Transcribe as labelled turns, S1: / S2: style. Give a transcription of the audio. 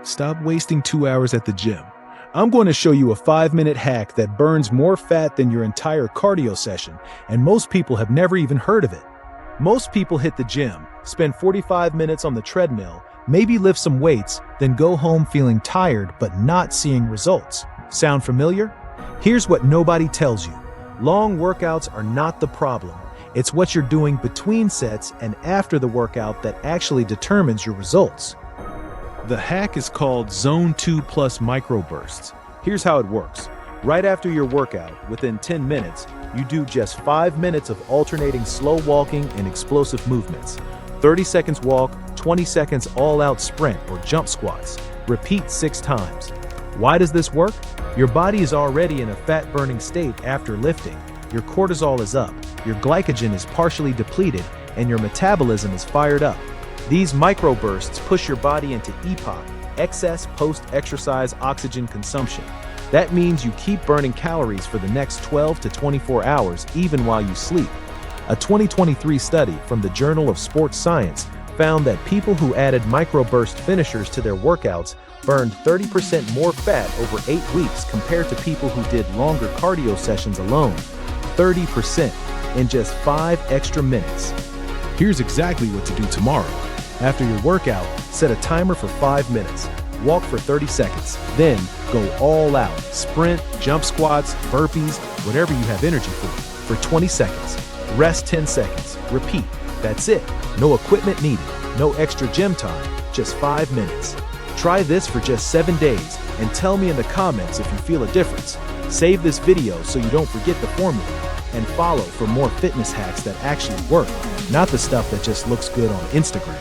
S1: Stop wasting 2 hours at the gym. I'm going to show you a 5-minute hack that burns more fat than your entire cardio session, and most people have never even heard of it. Most people hit the gym, spend 45 minutes on the treadmill, maybe lift some weights, then go home feeling tired but not seeing results. Sound familiar? Here's what nobody tells you. Long workouts are not the problem. It's what you're doing between sets and after the workout that actually determines your results. The hack is called Zone 2 Plus Microbursts. Here's how it works. Right after your workout, within 10 minutes, you do just 5 minutes of alternating slow walking and explosive movements. 30 seconds walk, 20 seconds all-out sprint or jump squats. Repeat 6 times. Why does this work? Your body is already in a fat-burning state after lifting. Your cortisol is up, your glycogen is partially depleted, and your metabolism is fired up. These microbursts push your body into EPOC, excess post-exercise oxygen consumption. That means you keep burning calories for the next 12 to 24 hours even while you sleep. A 2023 study from the Journal of Sports Science found that people who added microburst finishers to their workouts burned 30% more fat over 8 weeks compared to people who did longer cardio sessions alone. 30% in just 5 extra minutes. Here's exactly what to do tomorrow. After your workout, set a timer for 5 minutes. Walk for 30 seconds, then go all out. Sprint, jump squats, burpees, whatever you have energy for 20 seconds. Rest 10 seconds. Repeat. That's it. No equipment needed, no extra gym time, just 5 minutes. Try this for just 7 days and tell me in the comments if you feel a difference. Save this video so you don't forget the formula, and follow for more fitness hacks that actually work, not the stuff that just looks good on Instagram.